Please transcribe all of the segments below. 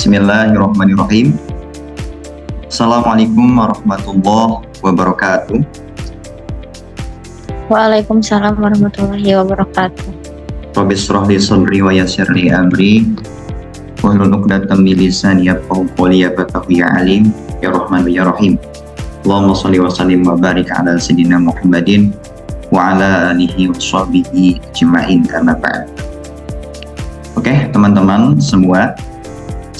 Bismillahirrahmanirrahim. Assalamualaikum warahmatullahi wabarakatuh. Waalaikumsalam warahmatullahi wabarakatuh. Rabbi shrah li sadri wa yassir li amri wahlul 'uqdatam min lisani yafqahu qawli ya alim ya rahman ya rahim. Allahumma shalli wa sallim wa barik ala sayyidina Muhammadin wa ala alihi wa sahbihi ajma'in amma ba'd. Oke, teman-teman semua,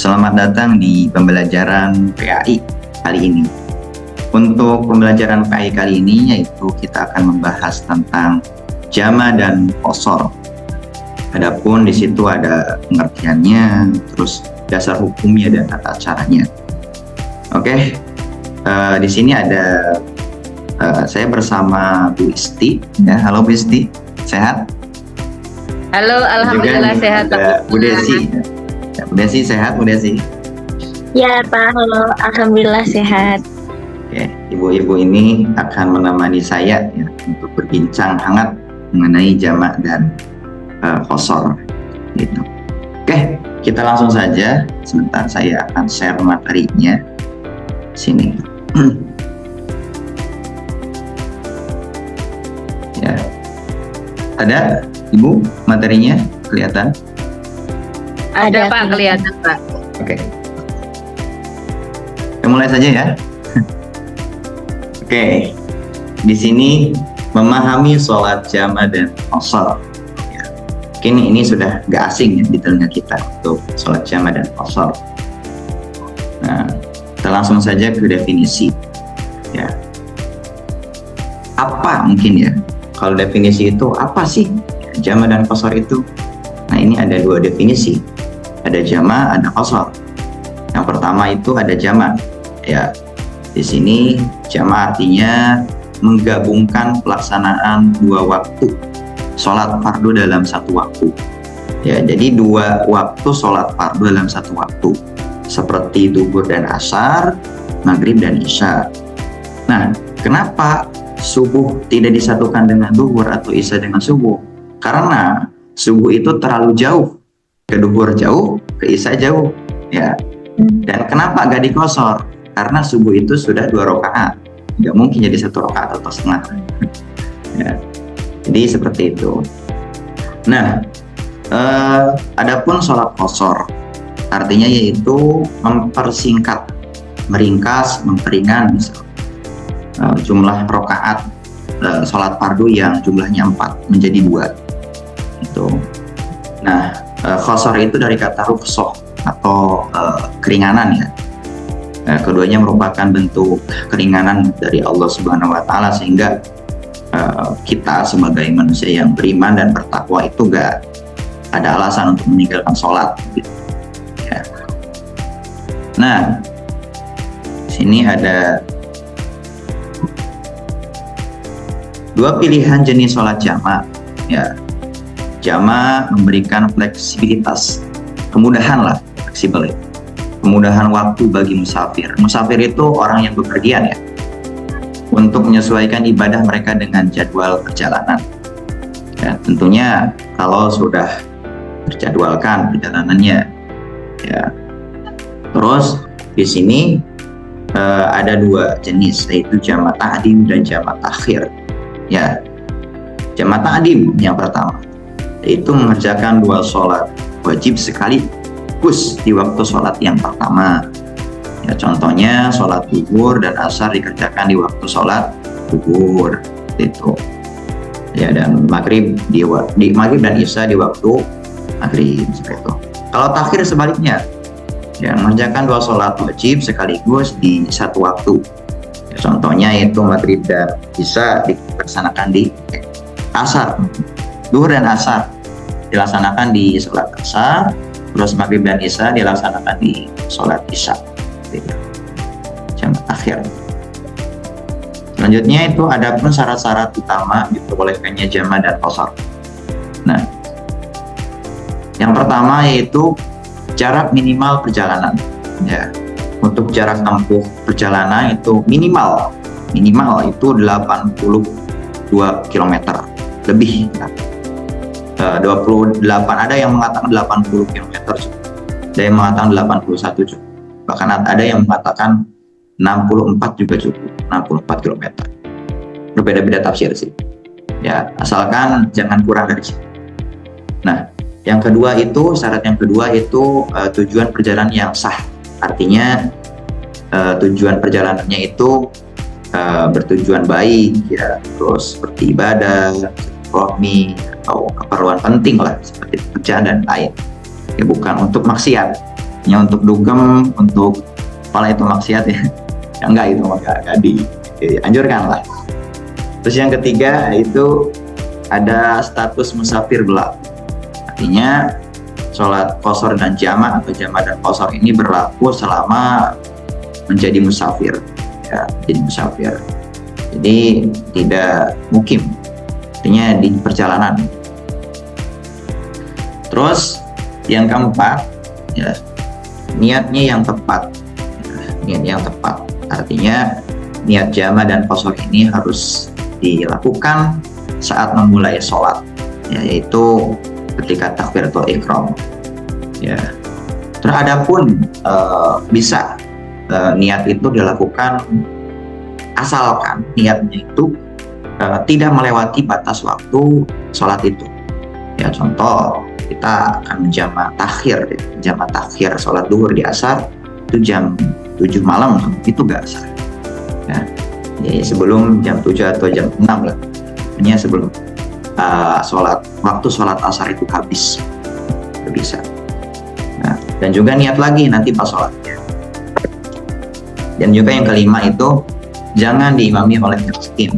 selamat datang di pembelajaran PAI kali ini. Untuk pembelajaran PAI kali ini yaitu kita akan membahas tentang jama dan qasar. Adapun di situ ada pengertiannya, terus dasar hukumnya dan tata caranya. Oke, di sini ada saya bersama Bu Isti. Ya, halo Bu Isti, sehat? Halo, alhamdulillah sehat. Bu Desi. Ya, Bu Desi sehat, Bu Desi? Ya Pak, halo, alhamdulillah sehat. Oke, ibu-ibu ini akan menemani saya ya, untuk berbincang hangat mengenai jamak dan qasar gitu. Oke, kita langsung saja. Sebentar saya akan share materinya. Sini. Ya. Ada Ibu materinya kelihatan? Ada Pak, kelihatan Pak. Oke. Kita mulai saja ya. Oke. Di sini memahami sholat jama dan qasar. Ya. Mungkin ini sudah gak asing ya di telinga kita untuk sholat jama dan qasar. Nah, kita langsung saja ke definisi. Ya. Apa mungkin ya? Kalau definisi itu apa sih jama dan qasar itu? Nah, ini ada dua definisi. Ada jama, ada qasar. Yang pertama itu ada jama. Ya, di sini jama artinya menggabungkan pelaksanaan dua waktu sholat fardu dalam satu waktu. Ya, jadi dua waktu sholat fardu dalam satu waktu, seperti zuhur dan asar, maghrib dan isya. Nah, kenapa subuh tidak disatukan dengan zuhur atau isya dengan subuh? Karena subuh itu terlalu jauh, ke zuhur jauh, ke isya jauh, ya. Dan kenapa gak dikosor? Karena subuh itu sudah 2 rakaat, nggak mungkin jadi 1 rakaat atau setengah. Ya. Jadi seperti itu. Nah, adapun sholat qasar, artinya yaitu mempersingkat, meringkas, memperingan, misal jumlah rakaat sholat fardu yang jumlahnya 4 menjadi 2. Itu. Nah, qasar itu dari kata rukhsah atau keringanan ya. Keduanya merupakan bentuk keringanan dari Allah Subhanahu wa Ta'ala, sehingga kita sebagai manusia yang beriman dan bertakwa itu gak ada alasan untuk meninggalkan sholat gitu. Ya. Nah, sini ada dua pilihan jenis sholat jama. Ya, jama memberikan fleksibilitas, kemudahan lah, fleksibel. Kemudahan waktu bagi musafir. Musafir itu orang yang bepergian ya, untuk menyesuaikan ibadah mereka dengan jadwal perjalanan. Ya, tentunya kalau sudah terjadwalkan perjalanannya. Ya. Terus di sini ada dua jenis, yaitu jamak ta'dim dan jamak takhir. Ya, jamak ta'dim yang pertama, yaitu mengerjakan 2 sholat wajib sekaligus di waktu sholat yang pertama. Ya, contohnya sholat zuhur dan asar dikerjakan di waktu sholat zuhur itu. Ya, dan maghrib di maghrib dan isya di waktu maghrib seperti itu. Kalau takhir sebaliknya, ya, mengerjakan 2 sholat wajib sekaligus di satu waktu. Ya, contohnya itu maghrib dan isya dilaksanakan di asar. Zuhur dan asar dilaksanakan di sholat asar, terus maghrib dan isya dilaksanakan di sholat isya. Jamak akhir. Selanjutnya itu ada pun syarat-syarat utama diperbolehkannya jama dan qasar. Nah, yang pertama yaitu jarak minimal perjalanan. Ya, untuk jarak tempuh perjalanan itu minimal itu 82 km lebih. 28, ada yang mengatakan 80 km Ada yang mengatakan 81 cukup. Bahkan ada yang mengatakan 64 juga cukup, 64 km. Berbeda-beda tafsir sih. Ya, asalkan jangan kurang dari situ. Nah, yang kedua itu, syarat yang kedua itu tujuan perjalanan yang sah. Artinya tujuan perjalanannya itu bertujuan baik, ya, terus seperti ibadah, rohmi, atau keperluan penting lah, seperti pekerjaan dan lain. Ya, bukan untuk maksiat, hanya untuk dugem, untuk kepala itu maksiat ya. Ya enggak, itu enggak dianjurkan lah. Terus yang ketiga itu ada status musafir berlaku. Artinya sholat qashar dan jama' atau jama' dan qashar ini berlaku selama menjadi musafir, ya, jadi musafir. Jadi tidak mukim, artinya di perjalanan. Terus yang keempat, ya, niatnya yang tepat. Niat yang tepat, artinya niat jama' dan qashar ini harus dilakukan saat memulai sholat, ya, yaitu ketika takbiratul ihram. Ya. Terus adapun bisa niat itu dilakukan asalkan niatnya itu tidak melewati batas waktu sholat itu. Ya, contoh kita akan menjamak takhir sholat duhur di asar itu jam 7 malam, itu gak asar. Ya. Jadi sebelum jam 7 atau jam 6 lah. Hanya sebelum waktu sholat asar itu habis, itu bisa. Nah, dan juga niat lagi nanti pas sholatnya. Dan juga yang kelima itu jangan diimami oleh miskin.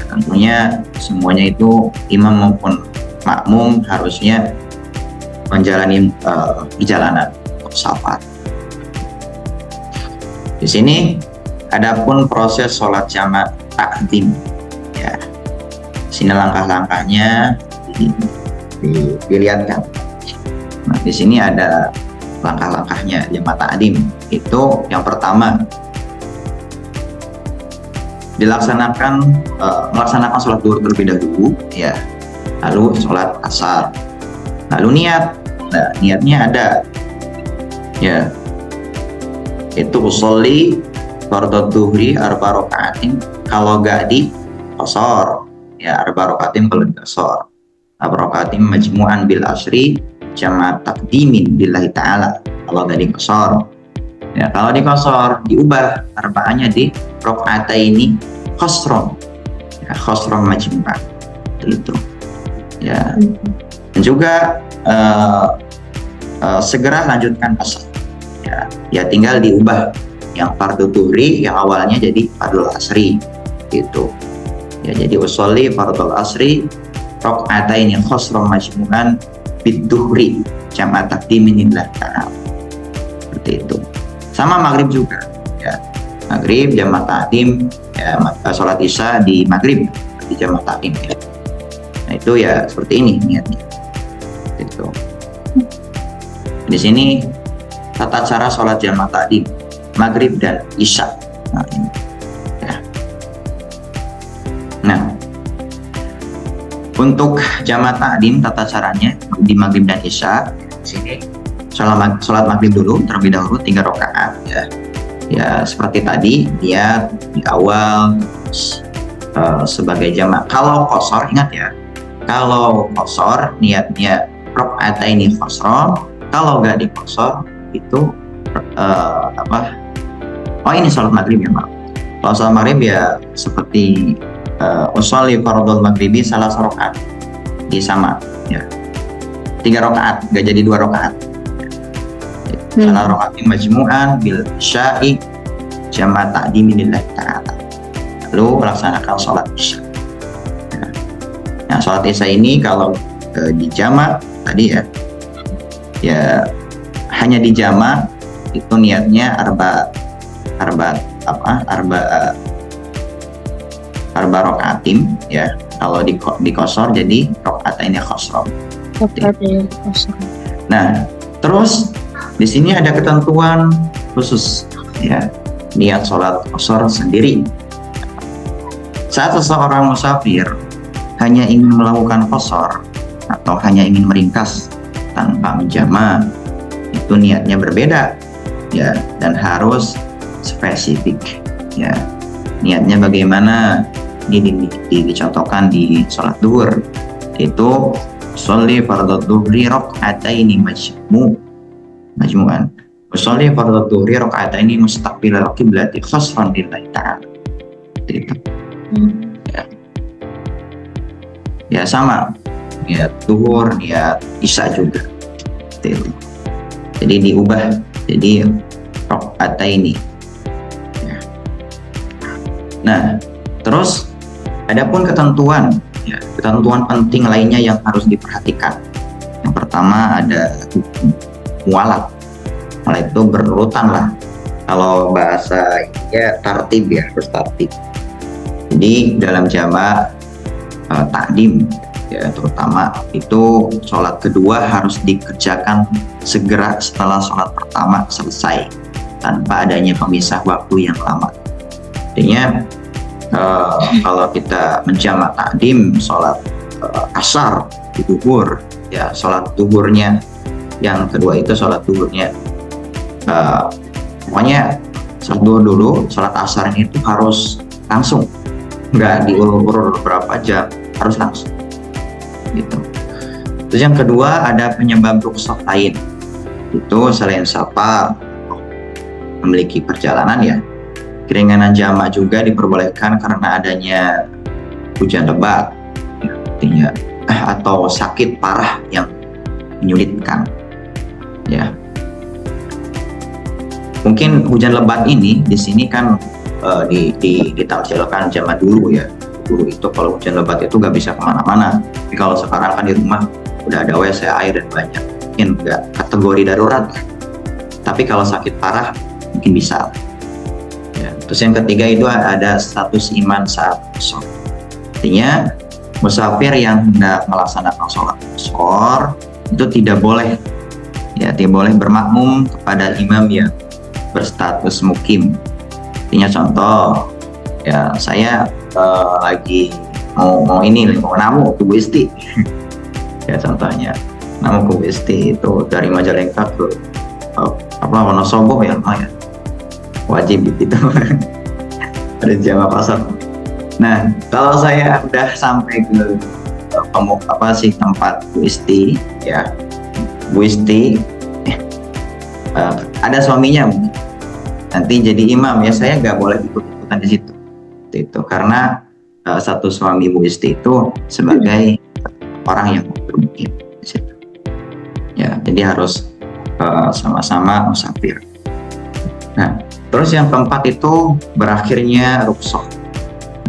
Tentunya semuanya itu imam maupun makmum harusnya menjalani perjalanan safar. Di sini adapun proses sholat jama' takdim, ya. Sini langkah-langkahnya dilihatkan. Nah, di sini ada langkah-langkahnya jama' takdim. Itu yang pertama melaksanakan sholat duhur terlebih dahulu, ya. Lalu sholat asar, lalu niat. Nah, niatnya ada, ya, itu usolli fardhu dhuhri arba rakaatin kalau gak di qashar, ya, arba rakaatin kalau di qashar, arba rakaatin majmu'an bil asri jama' taqdimin billahi ta'ala kalau gak di qashar. Ya, kalau di qashar diubah arba'anya di rakaataini qasron, ya, qasron majmu'an itu, ya. Dan juga segera lanjutkan asar, ya tinggal diubah yang fardhu dhuhri yang awalnya jadi fardhu asri gitu, ya. Jadi usolli fardhu asri raka'ataini qasron majmu'an bid dhuhri jama' taqdimin lillah ta'ala, seperti itu. Sama maghrib juga, ya, maghrib jama' takdim, ya, sholat isya di maghrib di jama' takdim, ya. Nah, itu ya seperti ini niatnya gitu. Di sini tata cara sholat jama' takdim maghrib dan isya. Nah, ini, ya. Nah, untuk jama' takdim tata caranya di maghrib dan isya, di sini sholat maghrib dulu terlebih dahulu 3 rakaat, ya. Ya seperti tadi niat di awal, sebagai jama'. Kalau qashar, ingat ya, kalau qashar niatnya raka'ataini qashron, kalau nggak di qashar itu ini sholat maghrib, ya, Pak. Kalau sholat maghrib ya seperti usolli fardhul maghribi salah rakaat di sama, ya, 3 rakaat, nggak jadi 2 rakaat. Salah rakaatin majmu'an bil isya'i jama' ta'dimin lillahi ta'ala. Lalu melaksanakan sholat isya. Nah, sholat isya ini kalau di jama' tadi, ya hanya di jama' itu niatnya arba rakaatin, ya. Kalau di qashar jadi rakaataini qashron. Nah, terus di sini ada ketentuan khusus, ya, niat sholat qashar sendiri. Saat seseorang musafir hanya ingin melakukan qashar atau hanya ingin meringkas tanpa menjama', itu niatnya berbeda ya, dan harus spesifik ya. Niatnya bagaimana? Ini dicontohkan di sholat duhur, itu sholli fardhu dhuhri raka'ataini majmu'an sholli fardhu dhuhri raka'ataini mustaqbilal qiblati khasran lillahi ta'ala. Itu ya sama ya, duhur ya, isya juga itu. Jadi diubah jadi raka'ataini ya. Nah, terus adapun ketentuan ya, ketentuan penting lainnya yang harus diperhatikan. Yang pertama ada hukum mualat. Mualat itu berurutan lah. Kalau bahasa ya tartib ya, harus tartib. Jadi dalam jamak takdim ya, terutama itu sholat kedua harus dikerjakan segera setelah sholat pertama selesai tanpa adanya pemisah waktu yang lama. Artinya kalau kita menjamak takdim sholat asar di duhur ya, sholat duhurnya yang kedua itu sholat duhurnya pokoknya sholat duhur dulu, sholat asar ini itu harus langsung, nggak diulur-ulur berapa jam, harus langsung gitu. Terus yang kedua ada penyebab rukhsah lain, itu selain safar, memiliki perjalanan ya, keringanan jamak juga diperbolehkan karena adanya hujan lebat ya, artinya atau sakit parah yang menyulitkan ya. Mungkin hujan lebat ini di sini kan ditamsilkan zaman dulu ya. Dulu itu kalau hujan lebat itu nggak bisa kemana-mana, tapi kalau sekarang kan di rumah udah ada WC, air dan banyak, mungkin nggak kategori darurat, tapi kalau sakit parah mungkin bisa ya. Terus yang ketiga itu ada status iman saat sholat, artinya musafir yang hendak melaksanakan sholat qashar itu tidak boleh ya, tidak boleh bermakmum kepada imam yang berstatus mukim. Artinya contoh ya, saya lagi mau namu ke Bu Isti ya, contohnya namu ke Bu Isti itu dari Majalengka ke Wonosobo ya, lumayan wajib gitu ada jamak pasar. Nah, kalau saya udah sampai ke tempat Bu Isti ya, Bu Isti ada suaminya mungkin nanti jadi imam ya, saya nggak boleh ikut-ikutan di situ itu karena satu suami Bu Isti itu sebagai orang yang bermukim di situ ya, jadi harus sama-sama musafir. Nah, terus yang keempat itu berakhirnya rukhsah.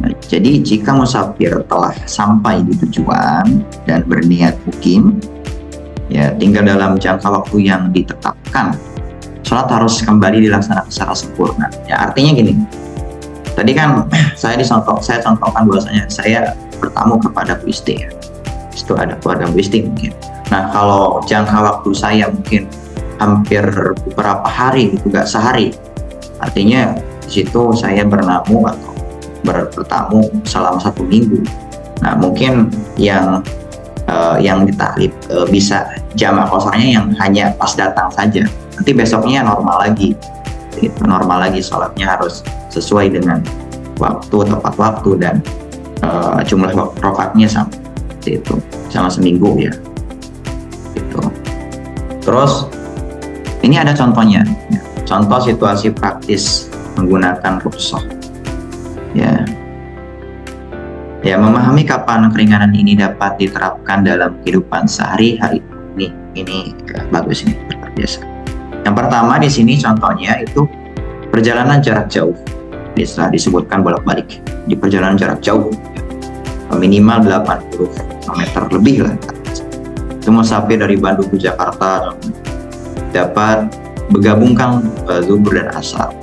Nah, jadi jika musafir telah sampai di tujuan dan berniat mukim ya, tinggal dalam jangka waktu yang ditetapkan, sholat harus kembali dilaksanakan secara sempurna ya. Artinya gini, tadi kan saya contohkan bahwasanya saya bertamu kepada Bu Isti ya, itu ada keluarga Bu Isti mungkin. Nah, kalau jangka waktu saya mungkin hampir beberapa hari itu, nggak sehari, artinya di situ saya bernamu atau bertamu selama 1 minggu. Nah, mungkin yang ditaklif bisa jamak qasarnya yang hanya pas datang saja, nanti besoknya normal lagi itu, normal lagi sholatnya harus sesuai dengan waktu, tepat waktu, dan jumlah rakaatnya sama itu, sama seminggu ya gitu. Terus ini ada contohnya ya, contoh situasi praktis menggunakan rukhsah ya. Ya, memahami kapan keringanan ini dapat diterapkan dalam kehidupan sehari-hari ini bagus, ini luar biasa. Yang pertama di sini contohnya itu perjalanan jarak jauh, bisa disebutkan bolak-balik di perjalanan jarak jauh minimal 80 km lebih lah. Itu musafir dari Bandung ke Jakarta dapat bergabungkan zuhur dan asar.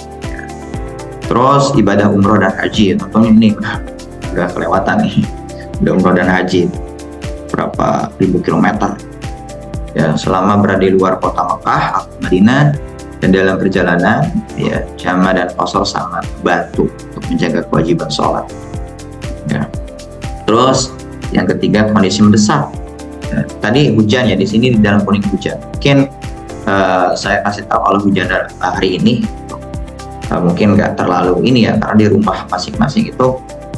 Terus ibadah umroh dan haji, tentunya ini udah kelewatan nih, udah umroh dan haji berapa ribu kilometer ya, selama berada di luar kota Mekah atau Madinah dan dalam perjalanan ya, jamak dan qashar sangat bantu untuk menjaga kewajiban sholat ya. Terus yang ketiga kondisi mendesak ya, tadi hujan ya, di sini di dalam kuning hujan, mungkin saya kasih tahu kalau hujan hari ini mungkin nggak terlalu ini ya, karena di rumah masing-masing itu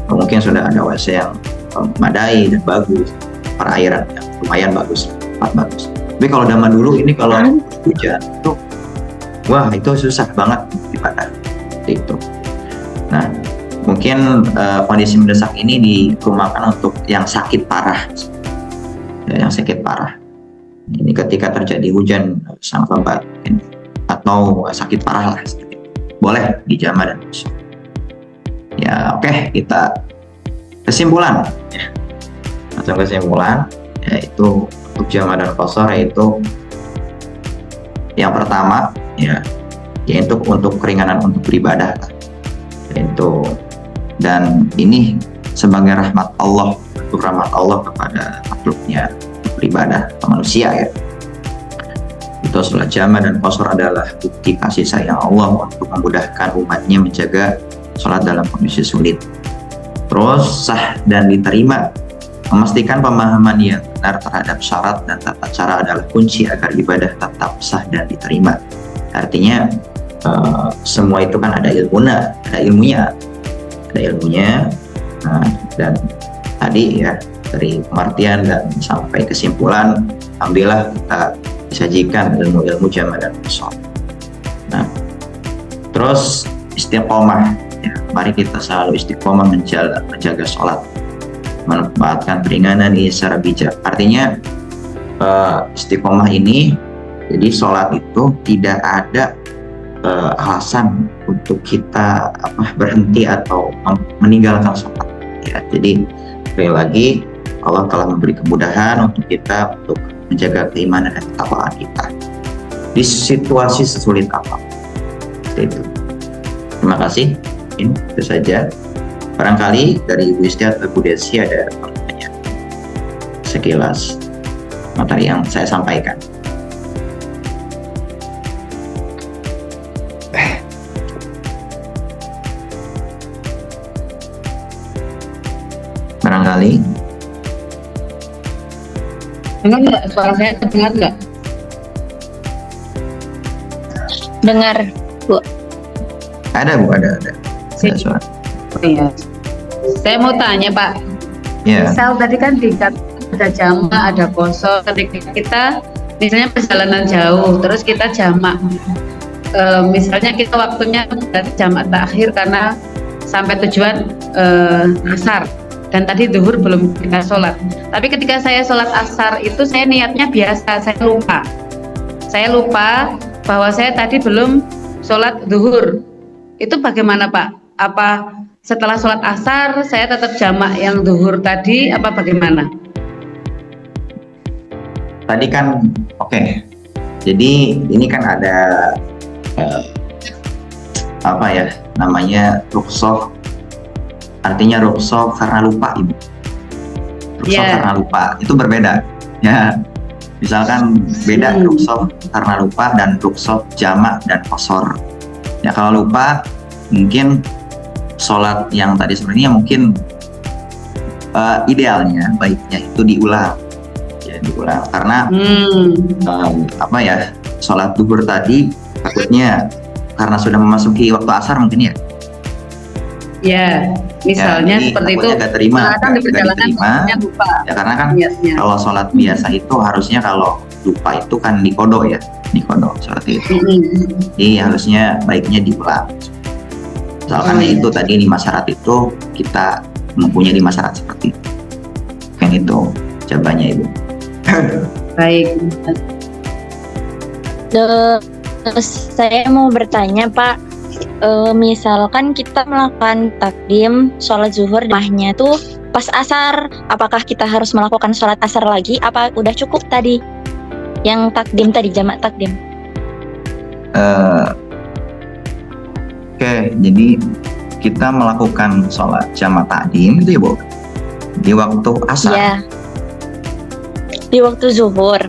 mungkin sudah ada WC yang memadai dan bagus, perairan yang lumayan bagus, sangat bagus. Tapi kalau zaman dulu ini kalau hujan itu, wah itu susah banget ibadah itu. Nah, mungkin kondisi mendesak ini dirumakan untuk yang sakit parah, ya, yang sakit parah. Ini ketika terjadi hujan sangat lebat atau sakit parah lah, boleh dijama dan qasar. Ya oke, kita kesimpulan. Ya. Langsung kesimpulan, yaitu untuk jama dan qasar, yaitu yang pertama ya, yaitu untuk keringanan untuk beribadah, yaitu, dan ini sebagai rahmat Allah, untuk rahmat Allah kepada makhluknya beribadah atau manusia ya. Itu sholat jama dan qasar adalah bukti kasih sayang Allah untuk memudahkan umatnya menjaga sholat dalam kondisi sulit. Terus sah dan diterima, memastikan pemahaman yang benar terhadap syarat dan tata cara adalah kunci agar ibadah tetap sah dan diterima. Artinya semua itu kan ada ilmunya. Dan tadi ya, dari pengertian dan sampai kesimpulan, alhamdulillah kita disajikan ilmu-ilmu jama dan qasar. Nah, terus istiqomah ya, mari kita selalu istiqomah menjaga sholat, manfaatkan keringanan ini secara bijak. Artinya istiqomah ini, jadi sholat itu tidak ada alasan untuk kita berhenti atau meninggalkan sholat ya. Jadi sekali lagi, Allah telah memberi kemudahan untuk kita untuk menjaga keimanan dan ketakwaan kita di situasi sesulit apa. Itu. Terima kasih. Itu saja. Barangkali dari Ibu Isti atau Ibu Desi ada pertanyaan sekilas materi yang saya sampaikan. Barangkali. Dengar nggak? Suara saya terdengar nggak? Dengar, Bu. Ada Bu, ada. Suara. Iya. Saya mau tanya Pak. Ya. Misal tadi kan ada jama, ada qasar. Ketika kita misalnya perjalanan jauh, terus kita jamak. Misalnya kita waktunya berarti jamak takhir karena sampai tujuan asar. Dan tadi zuhur belum kita sholat. Tapi ketika saya sholat asar itu saya niatnya biasa, saya lupa bahwa saya tadi belum sholat zuhur. Itu bagaimana Pak? Apa setelah sholat asar saya tetap jamak yang zuhur tadi, apa bagaimana? Tadi kan oke. Jadi ini kan ada namanya rukhsah. Artinya rukhsah karena lupa, Ibu. Rukhsah karena lupa itu berbeda. Ya, misalkan beda rukhsah karena lupa dan rukhsah jamak dan qasar. Ya kalau lupa mungkin sholat yang tadi sebenarnya mungkin idealnya baiknya itu diulang. Ya diulang karena sholat zuhur tadi takutnya karena sudah memasuki waktu asar mungkin ya. Ya, misalnya ya, seperti itu. Gak terima, lupa. Ya karena kan kalau sholat biasa itu harusnya kalau lupa itu kan dikodok ya, dikodok seperti itu. Jadi harusnya baiknya diulang. Misalkan itu tadi 5 syarat itu kita mempunyai 5 syarat seperti itu. Kan itu jawabannya Ibu. Baik. Terus saya mau bertanya Pak. Misalkan kita melakukan takdim sholat zuhur di rumahnya tuh pas asar, apakah kita harus melakukan sholat asar lagi? Apa udah cukup tadi yang takdim tadi, jamak takdim? Oke, jadi kita melakukan sholat jamak takdim itu ya Bu, di waktu asar? Iya, di waktu zuhur.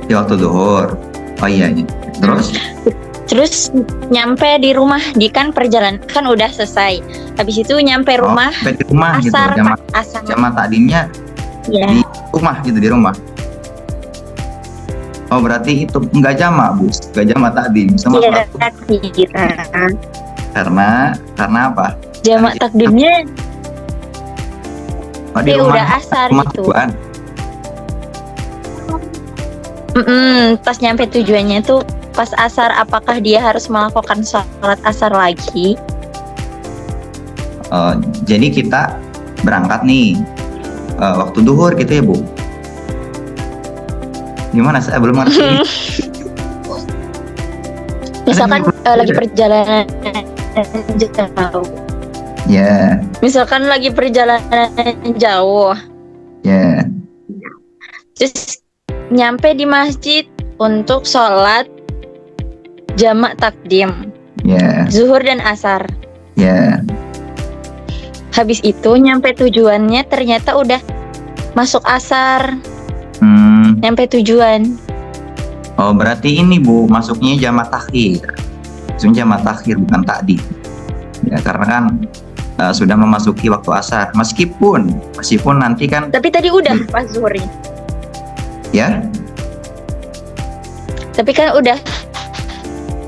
Di waktu zuhur. Oh iya. Terus nyampe di rumah, di kan perjalanan kan udah selesai. Habis itu nyampe rumah, di rumah asar, gitu. asar. Jamak takdimnya di rumah gitu, di rumah. Oh berarti itu nggak jamak Bu, nggak jamak takdim sama Iya, sholat kira. karena apa? Jamak takdimnya Oh, di udah asar rumah gitu. tujuan. Pas nyampe tujuannya tuh pas asar, apakah dia harus melakukan sholat asar lagi? Jadi kita berangkat nih waktu duhur gitu ya Bu. Gimana, saya belum ngerti. Misalkan lagi perjalanan jauh. Ya, Misalkan lagi perjalanan jauh, ya, terus nyampe di masjid untuk sholat jamak takdim, ya, zuhur dan asar. ya. Habis itu nyampe tujuannya ternyata udah masuk asar, nyampe tujuan. Oh berarti ini Bu masuknya jamak takhir. Maksudnya jamak takhir bukan takdim. Ya karena kan sudah memasuki waktu asar. Meskipun nanti kan Tapi tadi udah pas zuhurnya. ya. Tapi kan udah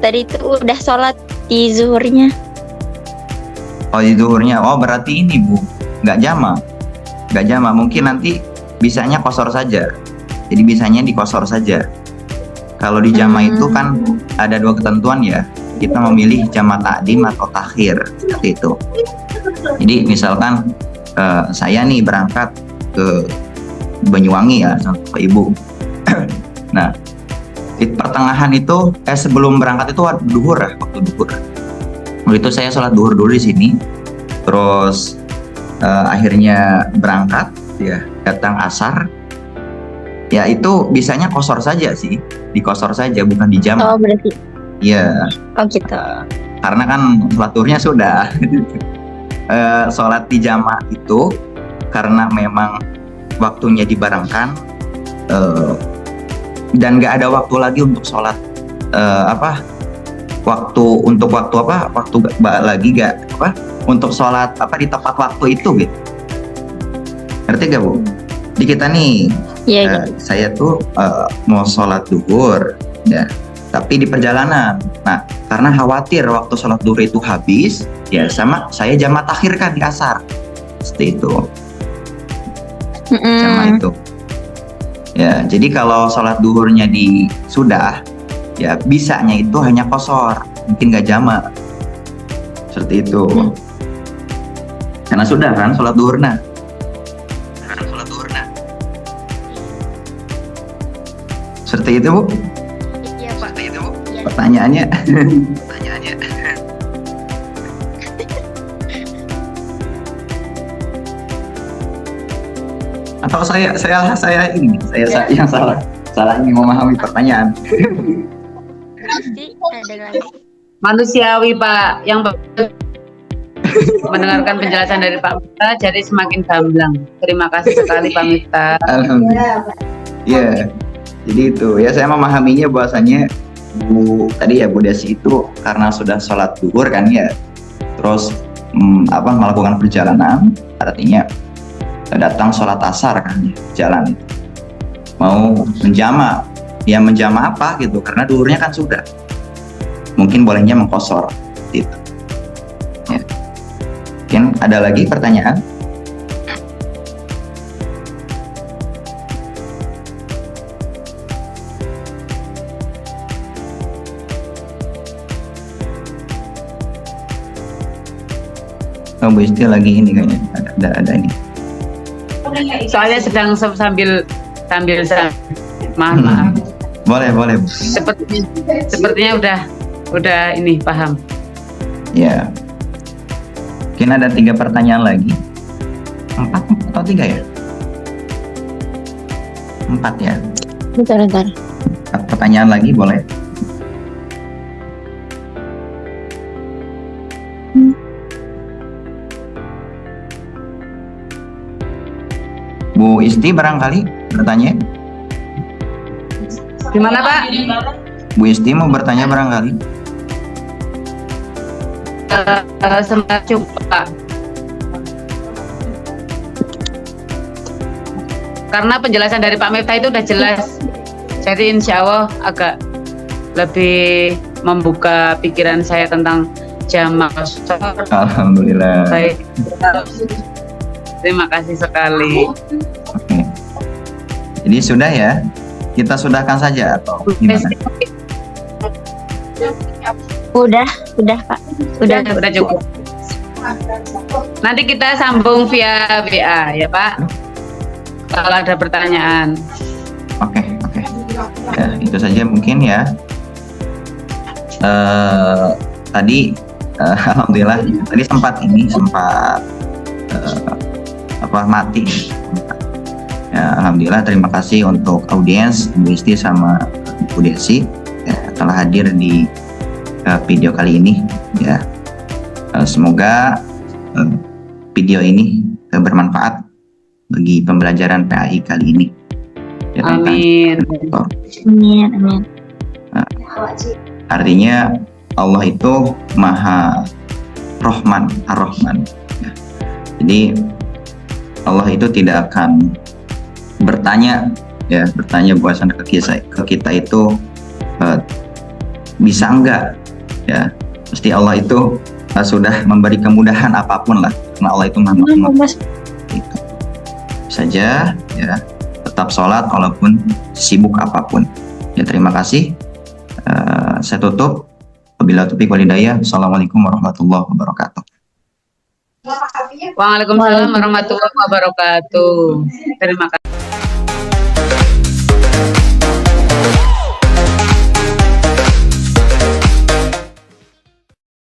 tadi itu udah sholat di zuhurnya. Oh di duhurnya. Oh berarti ini Bu nggak jamak. Mungkin nanti bisanya kosor saja. Jadi bisanya dikosor saja. Kalau di jamak itu kan ada dua ketentuan ya. Kita memilih jamak takdim atau takhir seperti itu. Jadi misalkan saya nih berangkat ke Banyuwangi ya sama Ibu. Nah di pertengahan itu sebelum berangkat itu waktu duhur. Waktu itu saya sholat duhur dulu di sini. Terus akhirnya berangkat ya, datang asar. Ya itu bisanya kosor saja sih, dikosor saja bukan dijamak. Oh berarti. Iya. Oh gitu. Karena kan sholat duhurnya sudah. Sholat di jamak itu karena memang waktunya dibarengkan dan nggak ada waktu lagi untuk sholat untuk sholat di tepat waktu itu gitu. Ngerti gak Bu? Jadi kita nih Iya. saya tuh mau sholat duhur ya, tapi di perjalanan. Nah karena khawatir waktu sholat duhur itu habis ya, sama saya jamak takhirkan di asar seperti itu. Sama itu ya. Jadi kalau sholat duhurnya sudah ya, bisanya itu hanya kosor, mungkin nggak jamak seperti itu. Karena sudah kan sholat duhur. Seperti itu Bu. Iya Pak. Pertanyaannya. Atau saya yang salah ini memahami pertanyaan. Pasti ada lagi. Manusiawi Pak, yang mendengarkan penjelasan dari Pak Miftah jadi semakin gamblang. Terima kasih sekali Pak Miftah. Alhamdulillah. Iya. Jadi itu ya, saya memahaminya bahwasanya Bu Desi itu karena sudah sholat duhur kan ya, terus melakukan perjalanan, artinya datang sholat asar kan ya, jalan mau menjamak apa gitu, karena duhurnya kan sudah, mungkin bolehnya mengkosor gitu ya. Mungkin ada lagi pertanyaan? Oh, Bu Isti lagi ini kayaknya ada ini. Soalnya sedang sambil maaf. Boleh Bu. Sepertinya udah ini paham. Ya. Mungkin ada 3 pertanyaan lagi. 4 atau 3 ya? 4 ya. Bentar. Pertanyaan lagi boleh. Bu Isti barangkali bertanya. Gimana Pak? Bu Isti mau bertanya barangkali. Sempat coba. Karena penjelasan dari Pak Miftah itu udah jelas. Jadi insya Allah agak lebih membuka pikiran saya tentang jamak qasar. Alhamdulillah. Baik. Terima kasih sekali. Oke. Jadi sudah ya, kita sudahkan saja atau gimana? Udah Pak. Udah. Udah cukup. Nanti kita sambung via WA ya Pak. Kalau ada pertanyaan. Oke. Ya, itu saja mungkin ya. Tadi alhamdulillah tadi sempat mati. Ya, alhamdulillah terima kasih untuk audiens Bu Isti sama Bu Desi ya, telah hadir di video kali ini ya. Semoga video ini bermanfaat bagi pembelajaran PAI kali ini. Ya, Amin. Amin. Artinya Allah itu Maha Rahman, Ar-Rahman. Ya. Jadi Allah itu tidak akan bertanya bahwasan ke kita itu bisa enggak ya. Pasti Allah itu sudah memberi kemudahan apapun lah, karena Allah itu Maha Rahman. Itu saja ya. Tetap sholat walaupun sibuk apapun. Ya, terima kasih. Saya tutup. Wabillahi taufiq wal hidayah. Assalamualaikum warahmatullahi wabarakatuh. Waalaikumsalam warahmatullahi wabarakatuh. Terima kasih.